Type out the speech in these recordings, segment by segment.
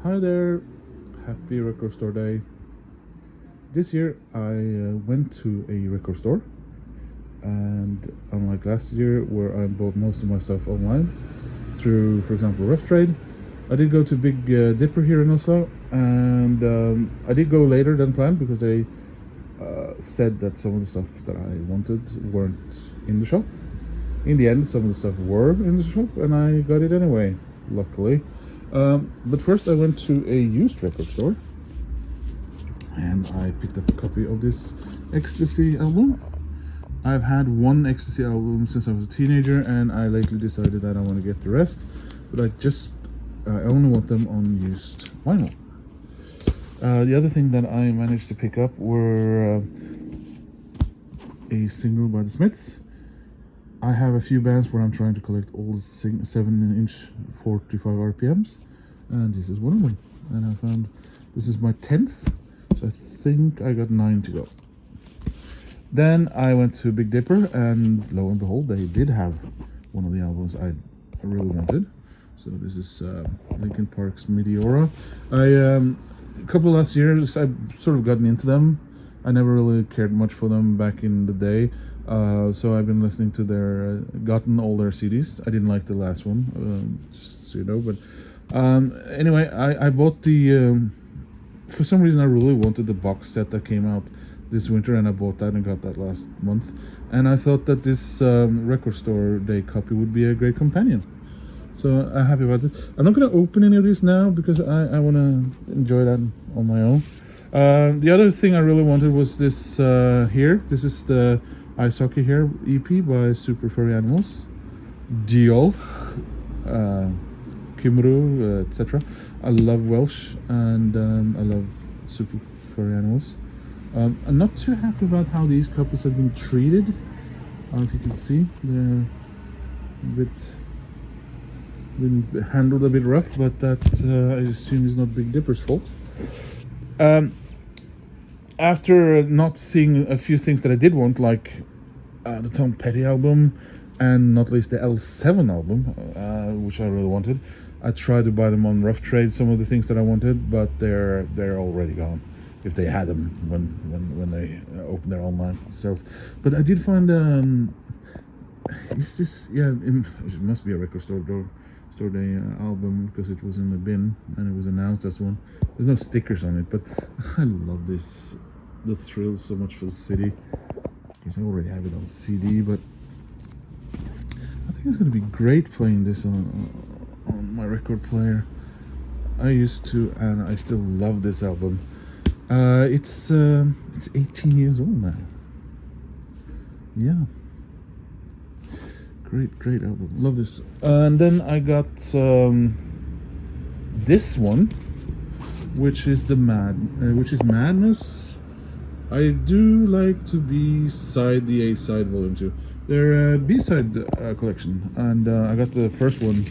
Hi there, happy record store day. This year I went to a record store, and unlike last year where I bought most of my stuff online through, for example, Rough Trade, I did go to Big Dipper here in Oslo, and I did go later than planned because they said that some of the stuff that I wanted weren't in the shop. In the end, some of the stuff were in the shop, and I got it anyway, luckily. But first I went to a used record store and I picked up a copy of this Ecstasy album. I've had one Ecstasy album since I was a teenager, and I lately decided that I want to get the rest, but I only want them on used vinyl. The other thing that I managed to pick up were a single by the Smiths. I have a few bands where I'm trying to collect all the 7-inch 45 RPMs, and this is one of them. And I found this is my 10th, so I think I got 9 to go. Then I went to Big Dipper, and lo and behold, they did have one of the albums I really wanted. So this is Linkin Park's Meteora. A couple of last years I've sort of gotten into them. I never really cared much for them back in the day. So I've been listening to gotten all their CDs. I didn't like the last one, just so you know. But anyway, I bought for some reason I really wanted the box set that came out this winter, and I bought that and got that last month. And I thought that this record store day copy would be a great companion. So I'm happy about this. I'm not going to open any of these now because I want to enjoy that on my own. The other thing I really wanted was this here. This is the Ice Hockey Here EP by Super Furry Animals, Diol, Kimru, etc. I love Welsh, and I love Super Furry Animals. I'm not too happy about how these couples have been treated. As you can see, they're been handled a bit rough, but that I assume is not Big Dipper's fault. After not seeing a few things that I did want, like the Tom Petty album, and not least the L7 album, which I really wanted, I tried to buy them on Rough Trade, some of the things that I wanted, but they're already gone, if they had them when they opened their online sales. But I did find is this, yeah, it must be a record store day album, because it was in the bin and it was announced as one. There's no stickers on it, but I love the Thrill so much for the city. I already have it on CD, but I think it's going to be great playing this on my record player. I used to, and I still love this album. It's 18 years old now. Yeah. Great album. Love this. And then I got this one, which is Madness. I do like to B-side the A-side volume 2. They're a B-side collection, and I got the first one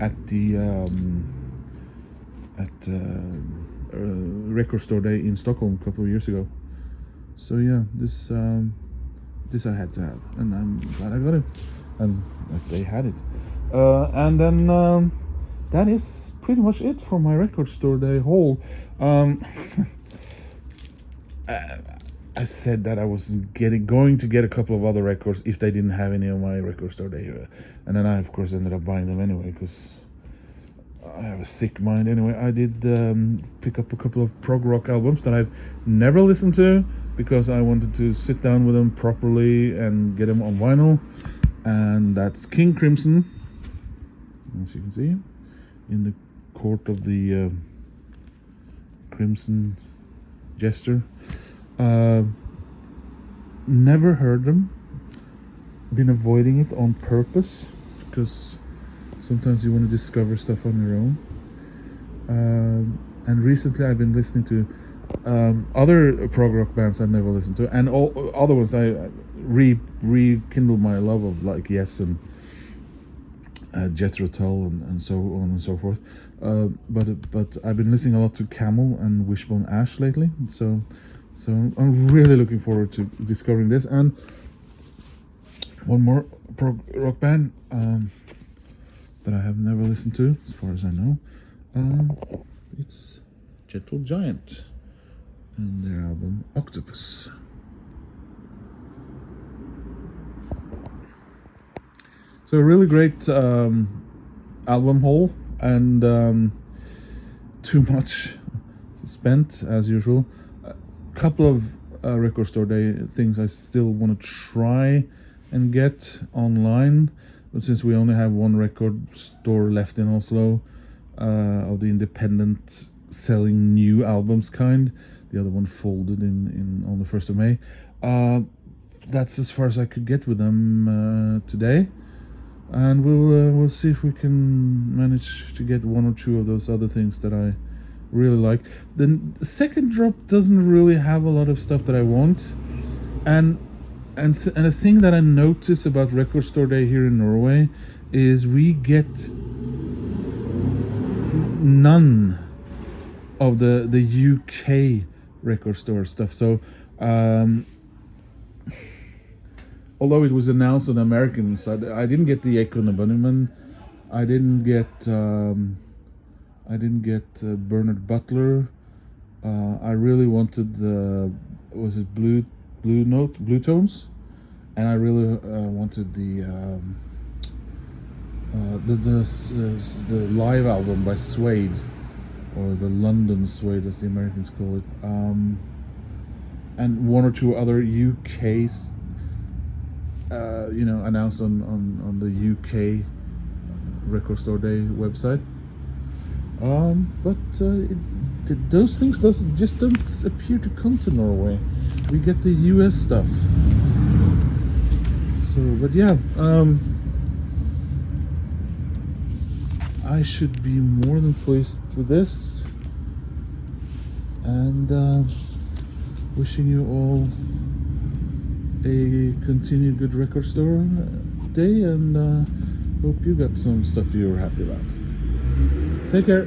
at the record store day in Stockholm a couple of years ago. So yeah, this I had to have, and I'm glad I got it, and they had it. And then that is pretty much it for my record store day haul. I said that I was going to get a couple of other records if they didn't have any on my record store day, and then I of course ended up buying them anyway because I have a sick mind. Anyway, I did pick up a couple of prog rock albums that I've never listened to, because I wanted to sit down with them properly and get them on vinyl. And that's King Crimson, as you can see, in the court of the Crimson Jester. Never heard them. Been avoiding it on purpose, because sometimes you want to discover stuff on your own. And recently I've been listening to other prog rock bands I've never listened to, and all other ones I rekindled my love of, like Yes and Jethro Tull and so on and so forth. But I've been listening a lot to Camel and Wishbone Ash lately, so I'm really looking forward to discovering this. And one more prog rock band that I have never listened to, as far as I know. It's Gentle Giant and their album Octopus. So a really great album haul, and too much spent as usual. A couple of Record Store Day things I still want to try and get online, but since we only have one record store left in Oslo, of the independent selling new albums kind, the other one folded in on the 1st of May. That's as far as I could get with them today, and we'll see if we can manage to get one or two of those other things that I really like. The second drop doesn't really have a lot of stuff that I want, and a thing that I notice about Record Store Day here in Norway is we get none of the UK record store stuff. So although it was announced on the American side, I didn't get the Ekon and Bunnyman. I didn't get Bernard Butler. I really wanted was it Blue Tones, and I really wanted the live album by Suede, or the London Suede as the Americans call it, and one or two other UKs, announced on the UK Record Store Day website. But those things just don't appear to come to Norway. We get the US stuff. So, but yeah, I should be more than pleased with this, and wishing you all a continued good Record Store Day, and hope you got some stuff you're happy about. Take care.